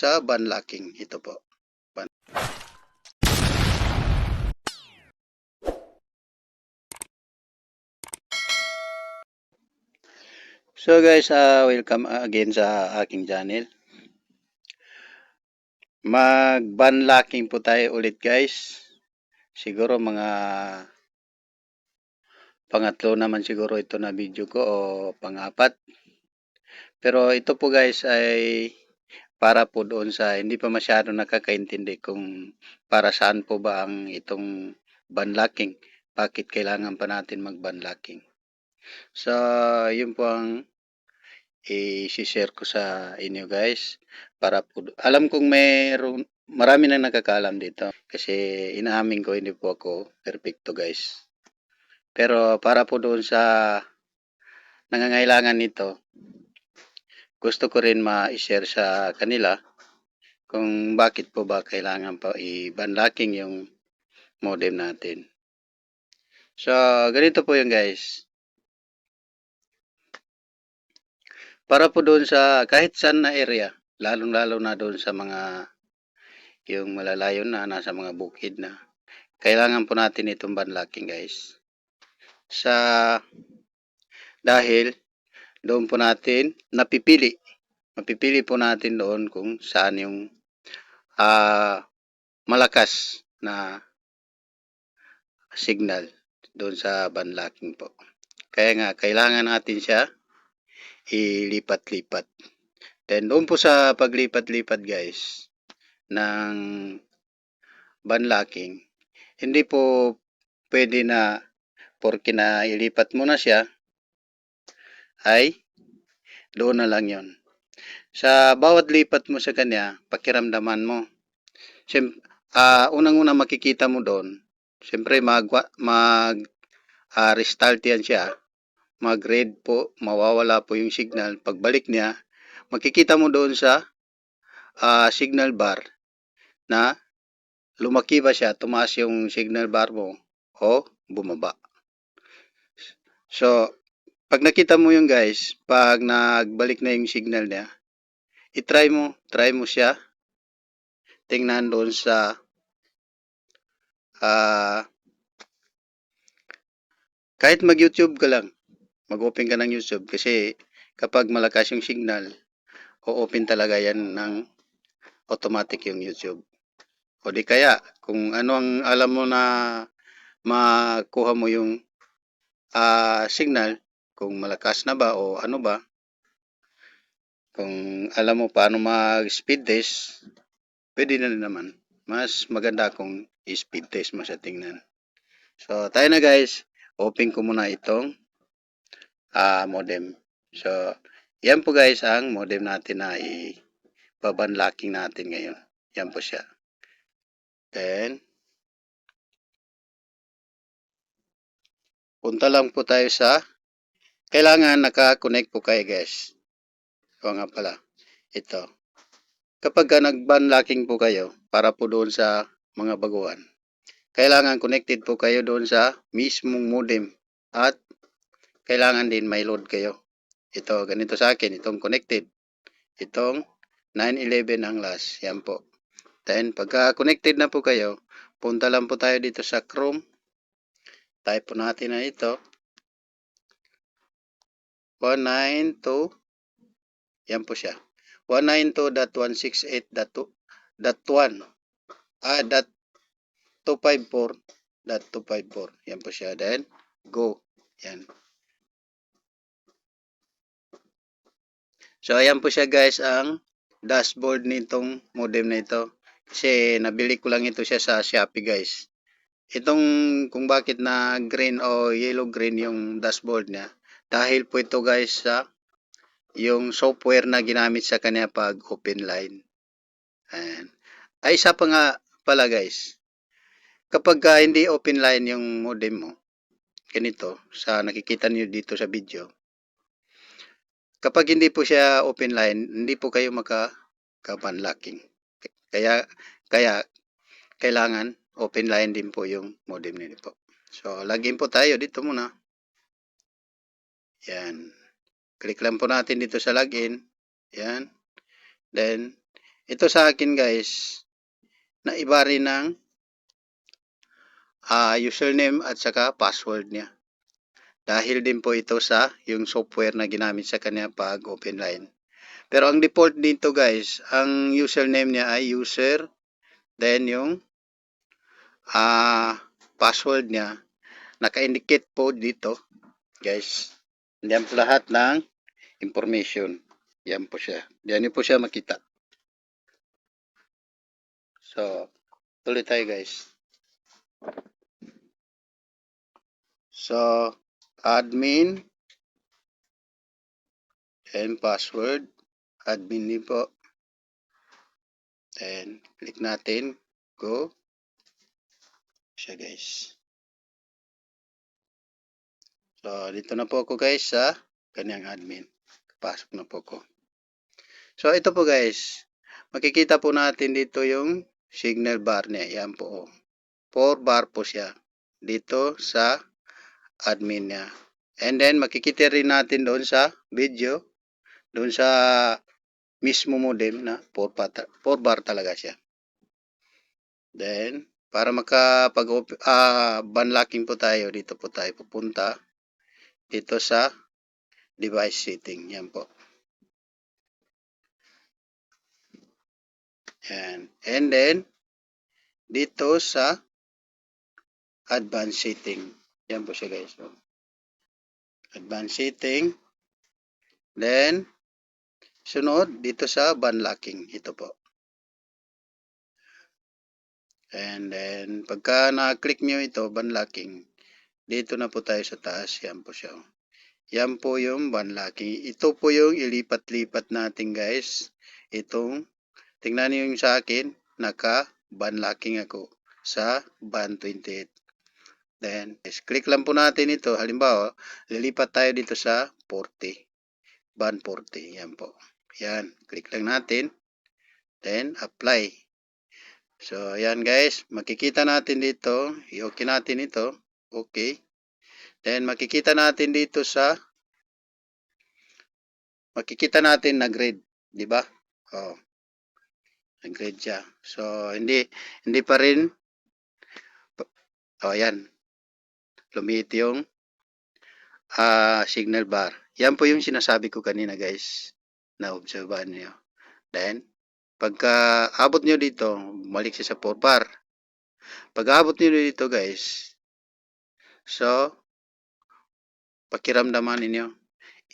sa banlocking. Ito po. So guys, welcome again sa aking channel. Mag-banlocking po tayo ulit guys. Siguro mga pangatlo naman siguro ito na video ko o pang-apat. Pero ito po guys ay para po doon sa hindi pa masyado nakakaintindi kung para saan po ba ang itong banlocking. Bakit kailangan pa natin mag-banlocking. So, yun po ang i-share ko sa inyo guys. Para po, alam kong marami nang nakakaalam dito. Kasi inaamin ko hindi po ako perfecto guys. Pero para po doon sa nangangailangan nito, gusto ko rin ma-share sa kanila kung bakit po ba kailangan pa i-banlocking yung modem natin. So, ganito po yun guys. Para po doon sa kahit saan na area, lalong-lalo na doon sa mga yung malalayo na, nasa mga bukid na, kailangan po natin itong banlocking guys. Dahil doon po natin mapipili po natin doon kung saan yung malakas na signal doon sa banlocking po. Kaya nga, kailangan natin siya ilipat-lipat. Then, doon po sa paglipat-lipat guys, ng banlocking, hindi po pwede na porke na ilipat mo na siya, ay doon na lang yon. Sa bawat lipat mo sa kanya, pakiramdaman mo. Unang-una makikita mo doon, siyempre restart yan siya. Mag-red po, mawawala po yung signal. Pagbalik niya, makikita mo doon sa signal bar na lumaki ba siya, tumaas yung signal bar mo o bumaba. So, pag nakita mo yung guys, pag nagbalik na yung signal niya, try mo siya. Tingnan doon sa kahit mag-YouTube ka lang, mag-open ka ng YouTube kasi kapag malakas yung signal, o-open talaga yan ng automatic yung YouTube. O di kaya, kung ano ang alam mo na makuha mo yung signal, kung malakas na ba o ano ba, kung alam mo paano mag-speed test, pwede na rin naman. Mas maganda kung i-speed test mo sa tingnan. So, tayo na guys. Open ko muna itong modem. So, yan po guys ang modem natin na i-banlocking natin ngayon. Yan po siya. Then, punta lang po tayo sa kailangan naka-connect po kayo guys. O nga pala, ito. Kapag nag-banlocking po kayo para po doon sa mga baguhan, kailangan connected po kayo doon sa mismong modem at kailangan din may load kayo. Ito, ganito sa akin, itong connected. Itong 911 ang last. Yan po. Then, pagka connected na po kayo, punta lang po tayo dito sa Chrome. Type po natin na ito. 192. Yan po siya. 192.168.1. 254.254. Yan po siya. Then, go. Yan. So, ayan po siya guys ang dashboard nitong modem na ito. Kasi nabili ko lang ito siya sa Shopee guys. Itong kung bakit na green o yellow-green yung dashboard niya. Dahil po ito guys sa yung software na ginamit sa kanya pag open line. Ayan. Ay isa pa nga pala guys. Kapag hindi open line yung modem mo, ganito, sa nakikita niyo dito sa video, kapag hindi po siya open line, hindi po kayo maka-banlocking. Kaya kailangan open line din po yung modem nito po. So, login po tayo dito muna. Yan. Click lang po natin dito sa login. Yan. Then, Ito sa akin guys, na iba rin ng username at saka password niya. Dahil din po ito sa yung software na ginamit sa kanya pag open line. Pero ang default dito guys, ang username niya ay user, then yung password niya, naka-indicate po dito guys. Diyan po lahat ng information. Yan po siya. Diyan niyo po siya makita. So, tuloy tayo guys. So, admin and password. Admin din po. Then, click natin. Go. Siya guys. So, dito na po ako guys sa kanyang admin. Pasok na po ko. So, ito po guys. Makikita po natin dito yung signal bar niya. Yan po. 4 bar po siya. Dito sa admin niya. And then, makikita rin natin doon sa video. Doon sa mismo modem na 4 bar talaga siya. Then, para banlocking po tayo, dito po tayo pupunta. Dito sa device setting. Yan po. Yan. And then, dito sa advanced setting. Yan po siya guys. So, advanced setting. Then, sunod, dito sa banlocking. Ito po. And then, pagka na-click nyo ito, banlocking, dito na po tayo sa taas. Yan po siya. Yan po yung banlocking. Ito po yung ilipat-lipat natin guys. Itong, tingnan niyo yung sa akin, naka-banlocking ako sa ban 28. Then, click lang po natin ito. Halimbawa, lilipat tayo dito sa 40. Ban 40. Yan po. Yan. Click lang natin. Then, apply. So, yan guys. Makikita natin dito. I-okay natin ito. Okay. Then, makikita natin dito sa nag-grade. Diba? Oh. Nag-grade siya. So, hindi pa rin. Oh, yan. Lumit yung signal bar. Yan po yung sinasabi ko kanina guys. Na-observean niyo. Then, pagka abot nyo dito, balik siya sa 4 bar. Pag abot nyo dito guys, so, pakiramdaman ninyo.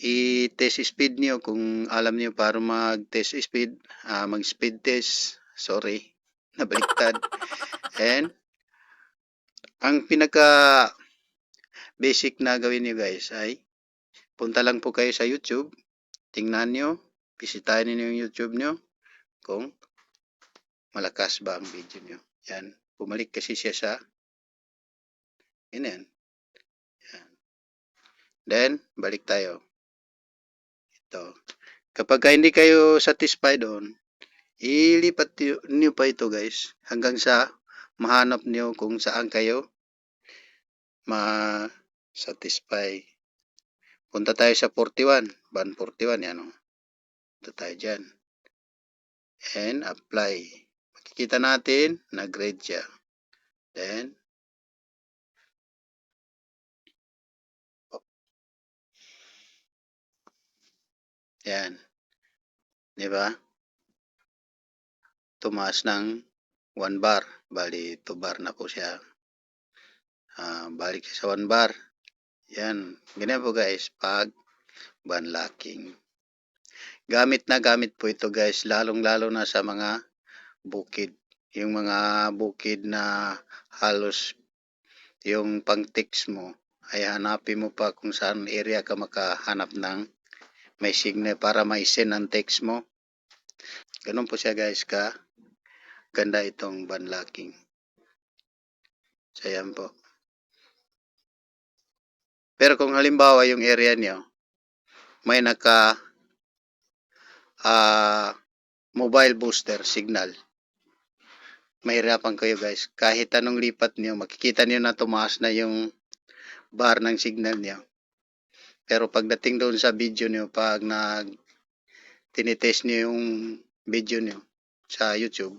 I-test speed nyo kung alam nyo para mag-test speed, mag-speed test. Sorry, nabaliktad. And, ang pinaka basic na gawin nyo guys ay punta lang po kayo sa YouTube. Tingnan nyo, bisitahin niyo yung YouTube nyo kung malakas ba ang video nyo. Yan. Bumalik kasi siya sa yan. Yan. Then, balik tayo. Ito. Kapag hindi kayo satisfied doon, ilipat nyo pa ito guys hanggang sa mahanap nyo kung saan kayo ma-satisfy. Punta tayo sa 41. Ban 41. Yan o. Punta tayo dyan. And apply. Makikita natin, nag-grade siya. Then, yan. Diba? Tumaas ng 1 bar. Bali, 2 bar na po siya. Balik siya sa 1 bar. Yan. Ganyan po guys, pag banlocking. Gamit na gamit po ito guys, lalong-lalo na sa mga bukid. Yung mga bukid na halos yung pang-text mo, ay hanapin mo pa kung saan area ka makahanap ng may signal para mai-send ang text mo. Ganun po siya guys, ganda itong banlocking. So yan po. Pero kung halimbawa yung area niyo, may mobile booster signal, mahirapan kayo guys. Kahit anong lipat niyo, makikita niyo na tumaas na yung bar ng signal niyo. Pero pagdating doon sa video niyo, pag tinitest niyo yung video niyo, sa YouTube,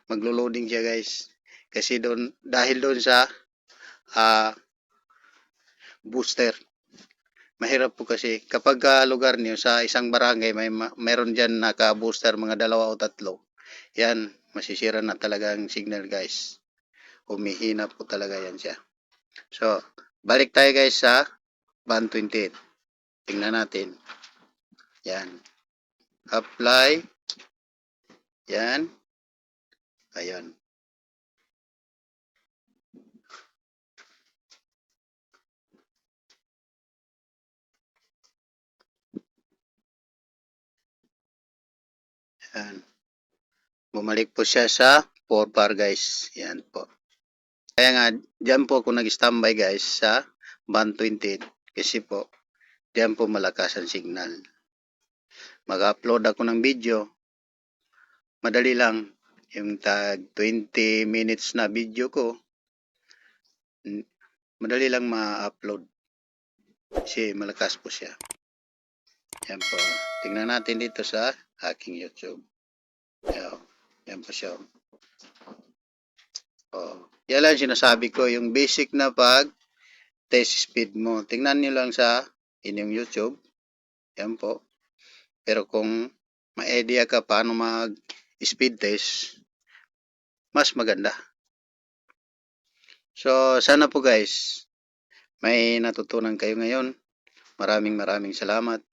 maglo-loading siya guys. Kasi dahil doon sa booster. Mahirap po kasi kapag lugar niyo sa isang barangay mayroon diyan naka-booster mga 2 o 3. Yan, masisira na talaga ang signal guys. Humihina po talaga yan siya. So, balik tayo guys sa band 28. Tingnan natin. Yan. Apply. Yan. Ayun. Yan. Bumalik po siya sa 4 bar guys. Yan po. Kaya nga, diyan po ako nag-standby guys sa band 28. Kasi po, diyan po malakas ang signal. Mag-upload ako ng video. Madali lang. Yung tag 20 minutes na video ko, madali lang ma-upload. Kasi malakas po siya. Yan po. Tingnan natin dito sa aking YouTube. Yan po siya. Yan lang sinasabi ko. Yung basic na test speed mo. Tingnan nyo lang sa inyong YouTube. Yan po. Pero kung ma-idea ka paano mag-speed test, mas maganda. So, sana po guys, may natutunan kayo ngayon. Maraming salamat.